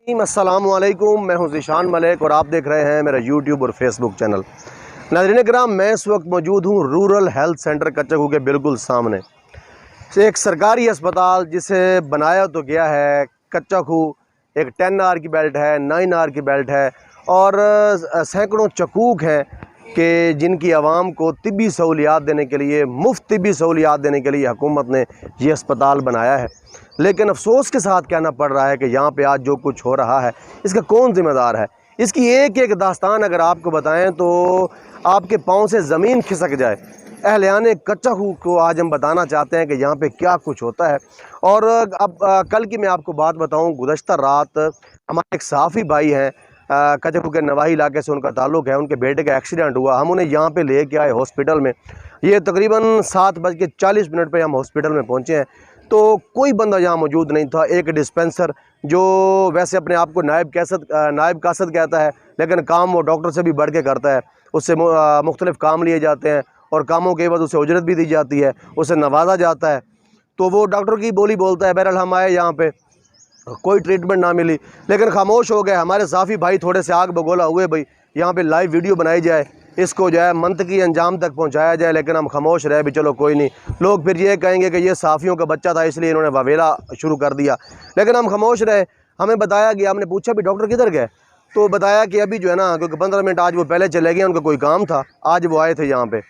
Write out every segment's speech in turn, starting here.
अस्सलामुअलैकुम, मैं हूं ज़ीशान मलिक और आप देख रहे हैं मेरा यूट्यूब और फेसबुक चैनल। नाज़रीन किराम, मैं इस वक्त मौजूद हूं रूरल हेल्थ सेंटर कच्चा के बिल्कुल सामने से एक सरकारी अस्पताल जिसे बनाया तो गया है कच्चा खूह। एक 10 आर की बेल्ट है, 9 आर की बेल्ट है और सैकड़ों चकूक हैं कि जिनकी आवाम को तिब्बी सहूलियात देने के लिए, मुफ्त तिब्बी सहूलियात देने के लिए हुकूमत ने ये अस्पताल बनाया है। लेकिन अफसोस के साथ कहना पड़ रहा है कि यहाँ पे आज जो कुछ हो रहा है इसका कौन ज़िम्मेदार है। इसकी एक एक दास्तान अगर आपको बताएं तो आपके पाँव से ज़मीन खिसक जाए। अहलियाने कच्चा खूह को आज हम बताना चाहते हैं कि यहाँ पे क्या कुछ होता है। और अब कल की मैं आपको बात बताऊँ, गुज़श्ता रात हमारे एक सहाफ़ी भाई हैं, कच्चा खूह के नवाही इलाके से उनका ताल्लुक़ है। उनके बेटे का एक्सीडेंट हुआ, हम उन्हें यहाँ पे लेके आए हॉस्पिटल में। ये तकरीबन 7:40 पर हम हॉस्पिटल में पहुँचे हैं तो कोई बंदा यहाँ मौजूद नहीं था। एक डिस्पेंसर जो वैसे अपने आप को नायब कासद कहता है, लेकिन काम वो डॉक्टर से भी बढ़ के करता है। उससे मुख्तलिफ़ काम लिए जाते हैं और कामों के बाद उसे उजरत भी दी जाती है, उसे नवाजा जाता है। तो वो डॉक्टर की बोली बोलता है। बहरहाल हम आए यहाँ पे, कोई ट्रीटमेंट ना मिली, लेकिन खामोश हो गए। हमारे साफ़ी भाई थोड़े से आग बगोला हुए, भाई यहाँ पे लाइव वीडियो बनाई जाए, इसको जो है मंतकी अंजाम तक पहुँचाया जाए, लेकिन हम खामोश रहे भी चलो कोई नहीं। लोग फिर ये कहेंगे कि ये साफ़ियों का बच्चा था इसलिए इन्होंने वावेला शुरू कर दिया, लेकिन हम खामोश रहे। हमें बताया गया, हमने पूछा भी डॉक्टर किधर गए, तो बताया कि अभी जो है ना, क्योंकि 15 मिनट आज वो पहले चले गए, उनका कोई काम था, आज वो आए थे यहाँ पर।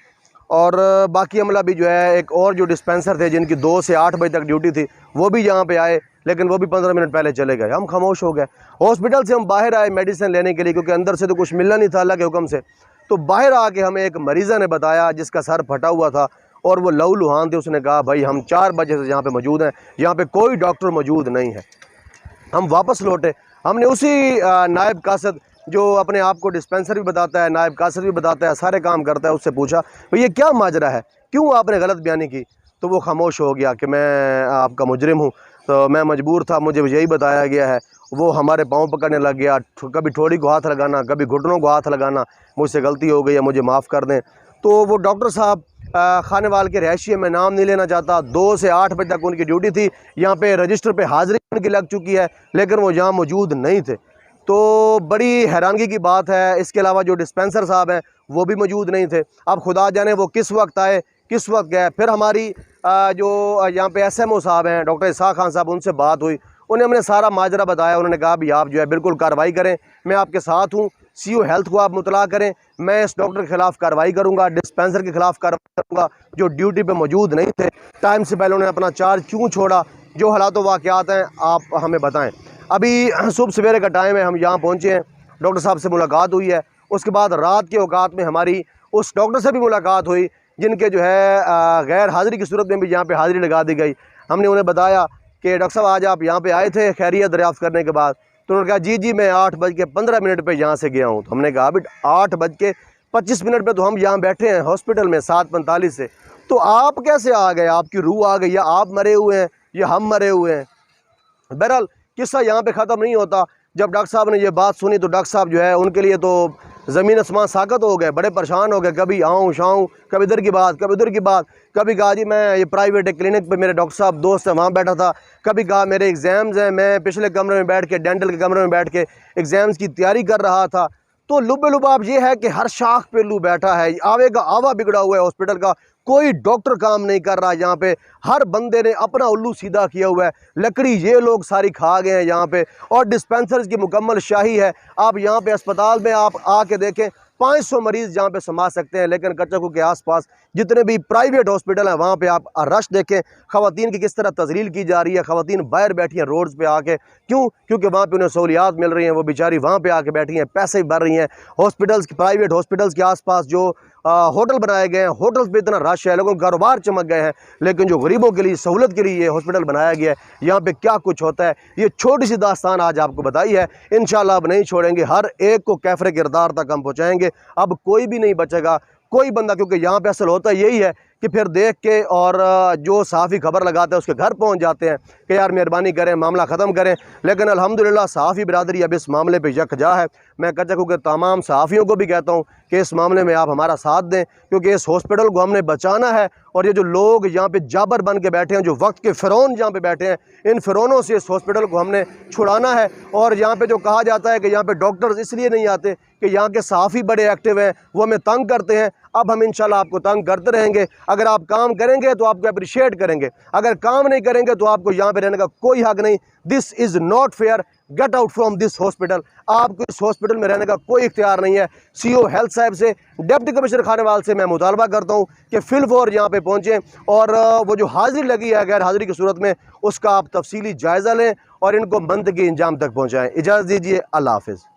और बाकी अमला भी जो है, एक और जो डिस्पेंसर थे जिनकी 2 से 8 बजे तक ड्यूटी थी, वो भी यहाँ पे आए, लेकिन वो भी 15 मिनट पहले चले गए। हम खामोश हो गए। हॉस्पिटल से हम बाहर आए मेडिसिन लेने के लिए, क्योंकि अंदर से तो कुछ मिलना नहीं था अल्लाह के हुक्म से। तो बाहर आके हमें एक मरीज़ा ने बताया जिसका सर फटा हुआ था और वो लहूलुहान थे। उसने कहा भाई हम 4 बजे से यहाँ पे मौजूद हैं, यहाँ पे कोई डॉक्टर मौजूद नहीं है। हम वापस लौटे। हमने उसी नायब कासद जो अपने आप को डिस्पेंसर भी बताता है, नायब कासद भी बताता है, सारे काम करता है, उससे पूछा भाई ये क्या माजरा है, क्यों आपने गलत बयानी की। तो वो खामोश हो गया कि मैं आपका मुजरिम हूँ, तो मैं मजबूर था, मुझे यही बताया गया है। वो हमारे पाँव पकड़ने लग गया, कभी ठोड़ी को हाथ लगाना, कभी घुटनों को हाथ लगाना। मुझसे गलती हो गई है, मुझे माफ़ कर दें। तो वो डॉक्टर साहब खानेवाल के रहायशी है, मैं नाम नहीं लेना चाहता, 2 से 8 बजे तक उनकी ड्यूटी थी। यहाँ पे रजिस्टर पे हाज़िरी उनकी लग चुकी है, लेकिन वो यहाँ मौजूद नहीं थे। तो बड़ी हैरानगी की बात है। इसके अलावा जो डिस्पेंसर साहब हैं वो भी मौजूद नहीं थे। अब खुदा जाने वो किस वक्त आए, किस वक्त गए। फिर हमारी जो यहाँ पे SMO साहब हैं, डॉक्टर इसाक खान साहब, उनसे बात हुई। उन्हें हमने सारा माजरा बताया। उन्होंने कहा भी आप जो है बिल्कुल कार्रवाई करें, मैं आपके साथ हूँ। CO हेल्थ को आप मुतला करें, मैं इस डॉक्टर के ख़िलाफ़ कार्रवाई करूँगा, डिस्पेंसर के ख़िलाफ़ कार्रवाई करूँगा जो ड्यूटी पे मौजूद नहीं थे। टाइम से पहले उन्होंने अपना चार्ज क्यों छोड़ा, जो हालात वाक़यात हैं आप हमें बताएँ। अभी सुबह सवेरे का टाइम है, हम यहाँ पहुँचे हैं, डॉक्टर साहब से मुलाकात हुई है। उसके बाद रात के औकात में हमारी उस डॉक्टर से भी मुलाकात हुई जिनके जो है गैर हाज़िरी की सूरत में भी यहाँ पे हाज़िरी लगा दी गई। हमने उन्हें बताया कि डॉक्टर साहब आज आप यहाँ पे आए थे खैरियत दरियाफ़्त करने के बाद। तो उन्होंने कहा जी मैं 8:15 पर यहाँ से गया हूँ। तो हमने कहा बेटा 8:25 पर तो हम यहाँ बैठे हैं हॉस्पिटल में 7:45 से, तो आप कैसे आ गए, आपकी रूह आ गई, या आप मरे हुए हैं या हम मरे हुए हैं। बहरहाल किस्सा यहाँ पे ख़त्म नहीं होता। जब डॉक्टर साहब ने ये बात सुनी तो डॉक्टर साहब जो है उनके लिए तो ज़मीन आसमान साकत हो गए, बड़े परेशान हो गए। कभी आऊँ शाऊँ, कभी इधर की बात, कभी उधर की बात। कभी कहा जी मैं ये प्राइवेट क्लिनिक पे मेरे डॉक्टर साहब दोस्त है वहाँ बैठा था। कभी कहा मेरे एग्ज़ाम्स हैं, मैं पिछले कमरे में बैठ के, डेंटल के कमरे में बैठ के एग्ज़ाम्स की तैयारी कर रहा था। तो लुबाब ये है कि हर शाख पे लू बैठा है, आवे का आवा बिगड़ा हुआ है हॉस्पिटल का। कोई डॉक्टर काम नहीं कर रहा यहाँ पे, हर बंदे ने अपना उल्लू सीधा किया हुआ है। लकड़ी ये लोग सारी खा गए हैं यहाँ पे, और डिस्पेंसर्स की मुकम्मल शाही है। आप यहाँ पे अस्पताल में आप आके देखें, 500 मरीज़ जहाँ पे समा सकते हैं, लेकिन कच्चा खूह के आसपास जितने भी प्राइवेट हॉस्पिटल हैं वहाँ पे आप रश देखें। ख़वातीन की किस तरह तज़लील की जा रही है, ख़वातीन बाहर बैठी हैं रोड्स पे आके। क्यों? क्योंकि वहाँ पे उन्हें सहूलियात मिल रही हैं, वो बेचारी वहाँ पे आके बैठी हैं, पैसे भर रही हैं। हॉस्पिटल्स प्राइवेट हॉस्पिटल्स के आसपास जो होटल बनाए गए हैं, होटल्स पे इतना रश है, लोगों के कारोबार चमक गए हैं, लेकिन जो गरीबों के लिए सहूलत के लिए ये हॉस्पिटल बनाया गया है, यहाँ पे क्या कुछ होता है, ये छोटी सी दास्तान आज आपको बताई है। इंशाल्लाह अब नहीं छोड़ेंगे, हर एक को कैफरे किरदार तक हम पहुँचाएँगे। अब कोई भी नहीं बचेगा, कोई बंदा, क्योंकि यहाँ पे असल होता यही है कि फिर देख के और जो सहाफ़ी खबर लगाता है उसके घर पहुँच जाते हैं कि यार मेहरबानी करें, मामला ख़त्म करें। लेकिन अल्हम्दुलिल्लाह सहाफ़ी बिरादरी अब इस मामले पे यकजा है। मैं कच्चा खूह के तमाम सहाफ़ियों को भी कहता हूँ कि इस मामले में आप हमारा साथ दें, क्योंकि इस हॉस्पिटल को हमने बचाना है और ये जो लोग यहाँ पे जाबर बन के बैठे हैं, जो वक्त के फ़िरौन यहाँ पे बैठे हैं, इन फ़िरौनों से इस हॉस्पिटल को हमने छुड़ाना है। और यहाँ पे जो कहा जाता है कि यहाँ पे डॉक्टर्स इसलिए नहीं आते कि यहाँ के सहाफ़ी बड़े एक्टिव हैं, वो हमें तंग करते हैं। अब हम इंशाल्लाह आपको तंग करते रहेंगे। अगर आप काम करेंगे तो आपको अप्रिशिएट करेंगे, अगर काम नहीं करेंगे तो आपको यहाँ पे रहने का कोई हक नहीं। This is not fair, get out from this hospital. आपको इस हॉस्पिटल में रहने का कोई इख्तियार नहीं है। CO हेल्थ साहब से, डिप्टी कमिश्नर खानेवाल से मैं मुतालबा करता हूँ कि फिल फॉर यहाँ पे पहुँचें और वो जो हाज़िरी लगी है गैर हाज़िरी की सूरत में, उसका आप तफसीली जायज़ा लें और इनको मंतकी इंजाम तक पहुँचाएँ। इजाज़त दीजिए, अल्लाह हाफ़िज़।